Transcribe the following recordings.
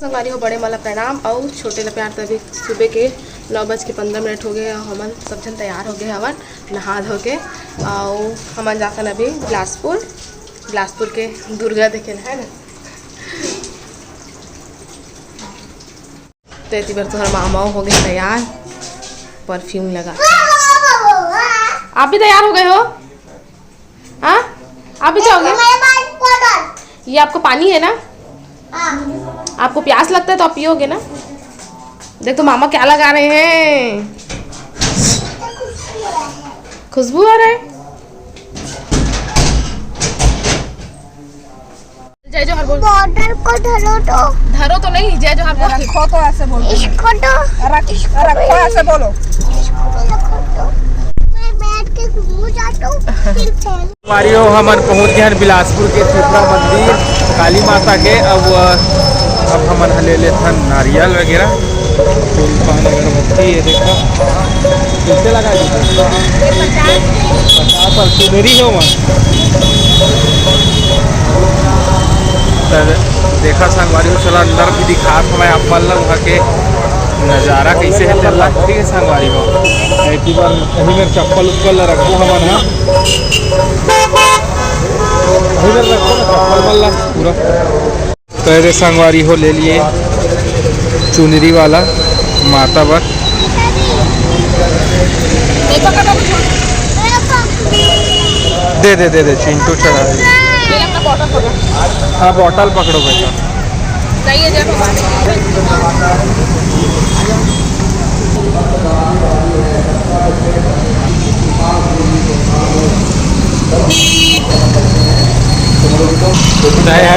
संगवारी हो बड़े मला प्रणाम और छोटे ला प्यार। तभी सुबह के 9:15 हो गए। हमन सब जन तैयार हो गए हवन नहा धो के। और हमन जाकर अभी बिलासपुर के दुर्गा देखे है ना। तो इतनी बार तुम्हारा मामा हो गए तैयार, परफ्यूम लगा। आप भी तैयार हो गए हो? हाँ आप भी जाओगे? ये आपको पानी है ना? आपको प्यास लगता है तो आप पियोगे ना। देख तो मामा क्या लगा रहे हैं, खुशबू आ रहा है। जय जोहर बोल। बॉटल को धरो तो नहीं, जय जोहर बोल। रखो तो ऐसे बोलो, इसको तो रखो ऐसे बोलो। हमारी हमन पहुंच गए हैं बिलासपुर के त्रिपुरा मंदिर काली माता के। अब हमन ले लेते हैं नारियल वगैरह, फूल पान अगरबत्ती। ये देखो कितने लगा 50 पर सुधरी हो मन। देखा संगवारी हो, चला अंदर भी दिखा हमें आप मतलब वहाँ के नज़ारा कैसे है तेरा। ठीक है संगवारी हो, एक बार कहीं मेरे चप्पल उप्पल रखो हमन। हाँ कहीं मेरे रखो ना चप्पल वाला पूरा। तो संगवारी हो ले लिए चुनरी वाला माता बर। दे दे दे दे चिंटू चढ़ा दे। हाँ बॉटल पकड़ो बेटा।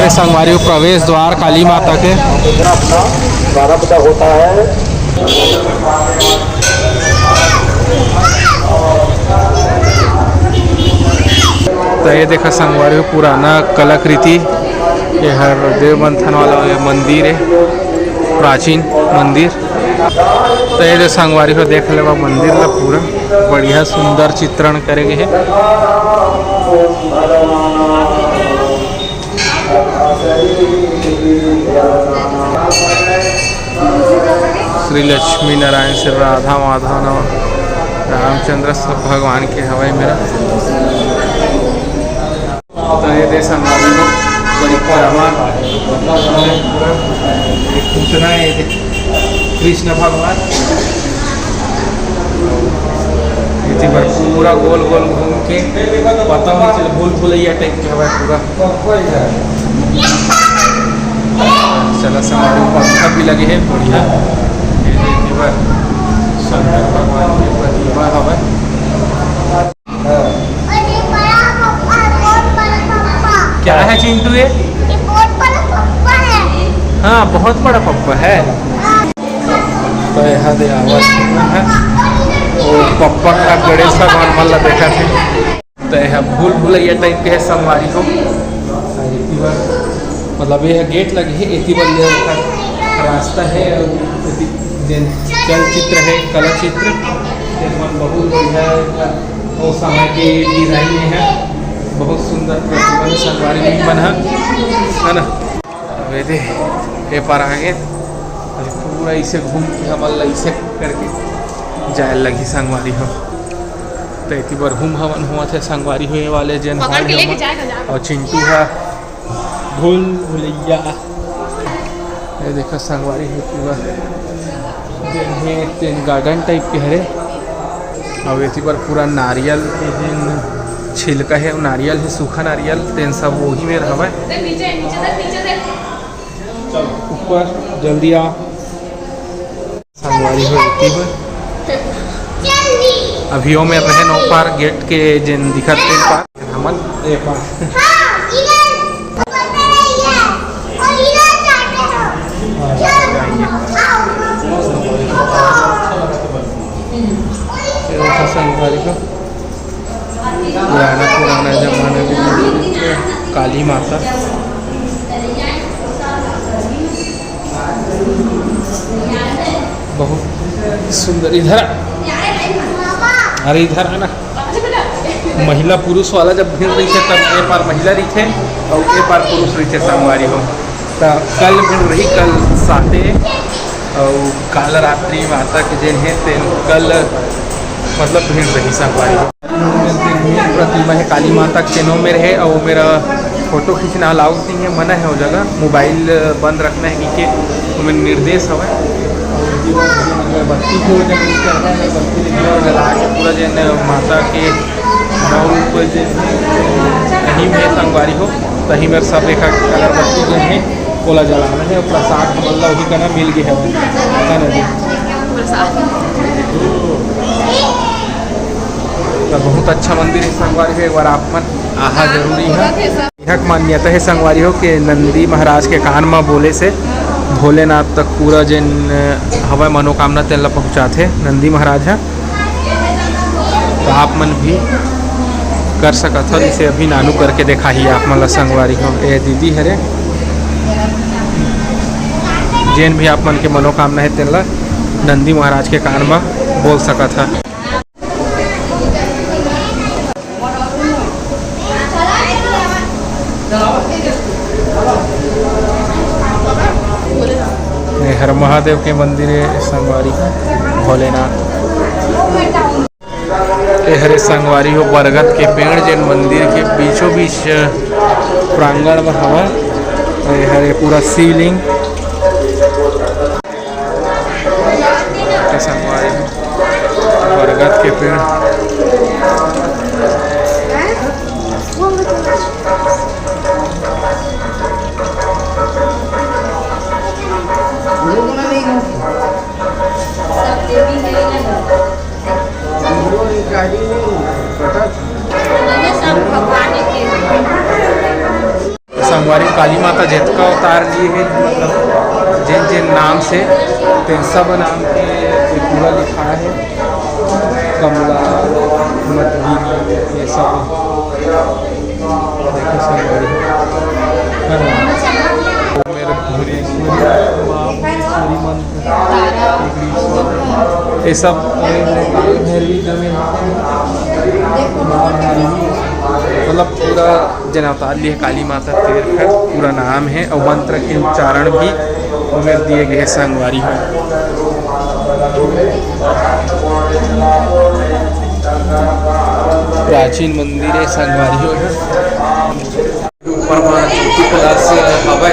संगवारी प्रवेश द्वार काली माता के 12 बजा होता है। तो ये देखा संगवारी पुराना कलाकृति। ये हर देव मंथन वाला ये मंदिर है, प्राचीन मंदिर। तो ये जो संगवारी को देख ले मंदिर का पूरा बढ़िया सुंदर चित्रण करेंगे है। श्री लक्ष्मी नारायण श्री राधा माधव रामचंद्र सब भगवान के हवाई मेरा। तो ये देश परिक्रमा पूछना है कृष्ण भगवान। इसी पर पूरा गोल गोल घूम के पता नहीं चल भूल भुलैया टाइप के हवा पूरा। चला समारोह पंखा भी लगे हैं बढ़िया। शंकर भगवान की प्रतिमा हवा। क्या है चिंटू ये? हाँ बहुत बड़ा पप्पा है। तो यहाँ दे आवाज है और पप्पा का गणेश भगवान वाला देखा थे। तो यह भूल भुलैया टाइप के है संगवारी को। मतलब ये गेट लगे है, इतनी बल्ले रास्ता है, चलचित्र है, कला चित्र बहुत बढ़िया वो समय के डिजाइन में है। बहुत सुंदर प्रतिबंध संगवारी में बना है ना। वेदे ये पर आगे पूरा इसे घूम के हमल ऐसे करके जाए लगी संगवारी हो। तो इतनी बार घूम हवन हुआ थे संगवारी हुए वाले जन और चिंटू है भूल भुलैया। ये देखा संगवारी है पूरा गार्डन टाइप के हरे। और इसी पर पूरा नारियल के छिलका है, नारियल है, सूखा नारियल तेन सब वही में रहा ऊपर जल्दी आ संगवारी हो अभियो में रहे नो पार गेट के जिन दिखत तेन पार हमन ए पार। संगवारी को पुराना जमाने में काली माता। बहुत सुंदर। इधर अरे इधर है ना महिला पुरुष वाला जब भीड़ रही है तब ए पार महिला रही थे और ए पार पुरुष रही थे संगवारी हो। तो कल मिल रही कल साथे और काल रात्रि माता के दिन है तेन कल मतलब भीड़ रही संगवारी प्रतिमा है काली माता के तेनों में रहे और मेरा फ़ोटो खींचना अलाउड नहीं है, मना है वो जगह, मोबाइल बंद रखना है क्योंकि तो मेरा निर्देश हवा बत्ती को बत्ती जला के पूरा जन माता के रूप कहीं में संगवारी हो तहीं मेरे सब एक अगरबत्ती जो है ओला जलाना है और प्रसाद हमला वही करना मिल गया है नदी तो बहुत अच्छा मंदिर है संगवारी हो, एक बार आप मन आहा जरूरी है। यह मान्यता है संगवारी हो कि नंदी महाराज के कान में बोले से भोलेनाथ तक पूरा जिन हवा मनोकामना तेल पहुँचाते नंदी महाराज है। तो आप मन भी कर सकत हो, इसे अभी नानू करके देखा ही आप मन संगवारी हो। ये दीदी हरे जैन भी आप मन के मनोकामना है तेल नंदी महाराज के कान में बोल सकत है। हर महादेव के मंदिर है संगवारी भोलेनाथ हरे संगवारी हो बरगद के पेड़ जैन मंदिर के बीचों बीच प्रांगण में हवा हरे पूरा शिवलिंग संगवारी बरगद के पेड़ संगवारी काली माता जितका अवतार लिए है मतलब जिन जिन नाम से तेन सब नाम के पूरा लिखा है कमला मतगिरी ये सब देखो संगवारी ये सब मतलब पूरा जन अवतार लिए काली माता तीर्थ पूरा नाम है और मंत्र के उच्चारण भी उमेर दिए गए संगवारी हो। प्राचीन मंदिर है संगवारी हो ऊपर में ज्योति कलश हवा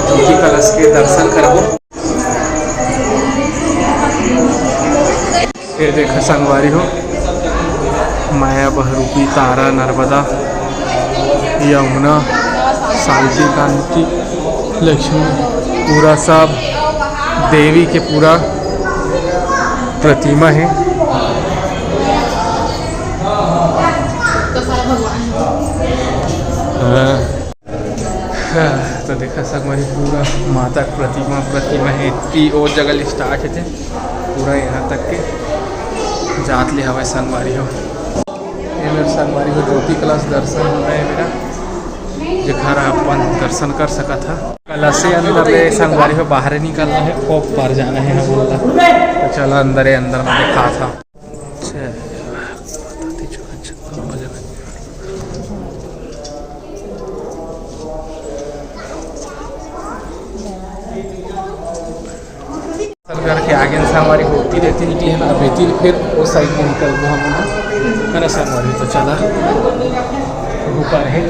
ज्योति कलश के दर्शन करबो। फिर देखा संगवारी हो माया बहरूपी तारा नर्मदा यमुना शांति कांति लक्ष्मी पूरा सब देवी के पूरा प्रतिमा है। तो देखा संगवारी पूरा माता प्रतिमा है इतनी और जगह स्टार्ट थे पूरा यहाँ तक के जात ले हवा संगवारी हो। ये मेरे संगवारी हो ज्योति कलश दर्शन हो रहा है मेरा जखर अपन दर्शन कर सका था। कलश से अंदर ले संगवारी हो बाहर निकलना है कोप पर जाना है हम बोला तो चलो अंदर में देखा था। घर के आगे संगवारी होती रहती निकली है ना बेती फिर उस साइड में निकल गो हम है ना संगवारी। तो चला ऊपर है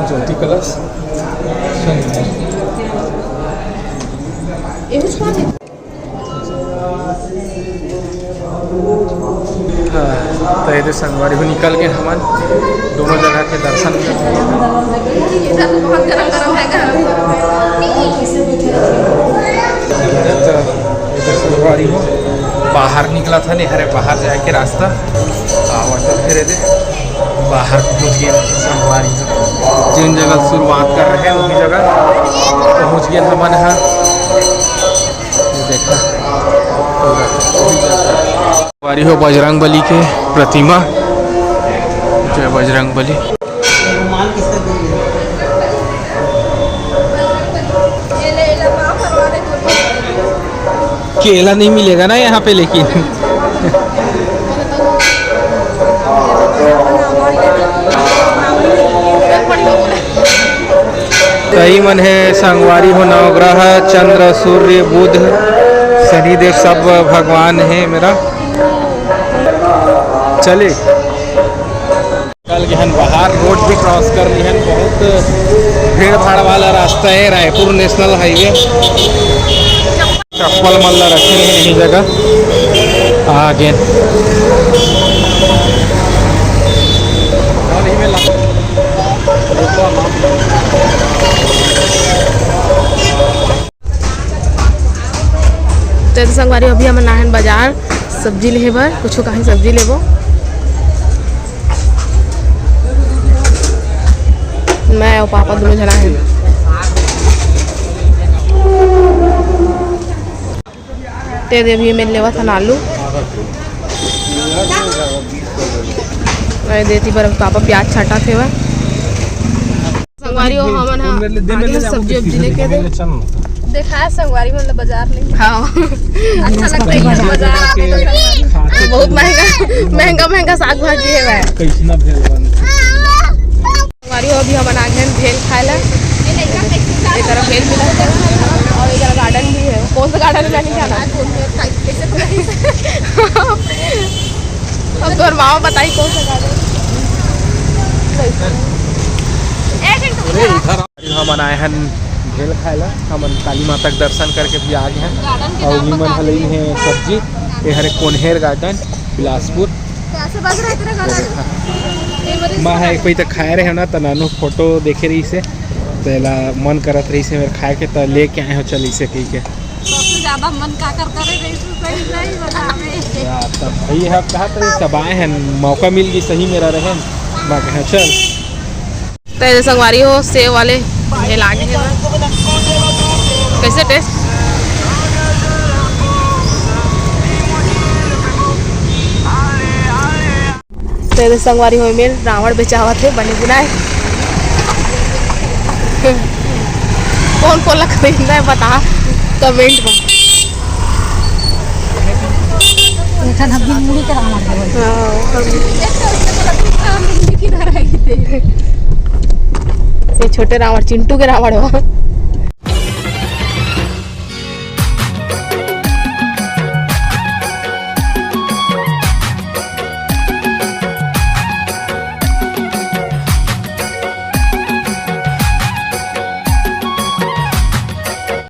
ज्योति कलश तो ये संगवारी को निकल के हम दोनों जगह के दर्शन संगवारी हो बाहर निकला था नहीं हरे बाहर जाए के रास्ता तो फिर दे बाहर पहुँच गए संगवारी जिन जगह शुरुआत कर रहे हैं उन्हीं जगह पहुँच गए हम यहाँ देखा संगवारी हो बजरंग बली के प्रतिमा जय बजरंग बली। केला नहीं मिलेगा ना यहाँ पे लेकिन जई मन है संगवारी हो नवग्रह चंद्र सूर्य बुध शनिदेव सब भगवान है मेरा। चले कल गहन बाहर रोड भी क्रॉस कर ली हन। बहुत भीड़ भाड़ वाला रास्ता है रायपुर नेशनल हाईवे। चप्पल मल्ला रखे हैं यही जगह आगे। तो संगवारी अभी हम नाहन बाजार सब्जी ले बर कुछ कहीं सब्जी लेबो। मैं और पापा दोनों जना हैं। ते अभी मैं लेवा था आलू देती पर पापा प्याज छाटा थे वह संगवारी हो हमन आगे सब्जी उब्जी लेके दे देखा है संगवारी मतलब बाजार नहीं। हाँ अच्छा लगता है बाजार बहुत महंगा साग भाजी है वह संगवारी हो। अभी हम आगे भेल खाए ला एक तरफ भेल मिला और एक गार्डन भी है। कौन सा गार्डन में नहीं जाना अब तो मामा बताई कौन सा गार्डन। हम आए हैं भेल खाए ला। हम काली माता के दर्शन करके भी आ गए हैं और निमन हलई है सब्जी। ये हरे कोन्हेर गार्डन बिलासपुर माँ है कोई तो खाए रहे हो ना तो नानू फोटो देखे रही से तेला मन करत रही से मेरे खाए के तो लेके आए हो चल इसे कही के सबसे ज्यादा मन का कर करे भाई है कहा तो सब आए हैं मौका मिल गई सही मेरा रहे बाकी है चल। तो संगवारी हो सेव वाले ये लागे हैं कैसे टेस्ट तो संगवारी हो में रावण बेचावा थे बने बुनाए। कौन कौन ला खरीदना है बता कमेंट में। ये छोटे रावण चिंटू के रावण हो।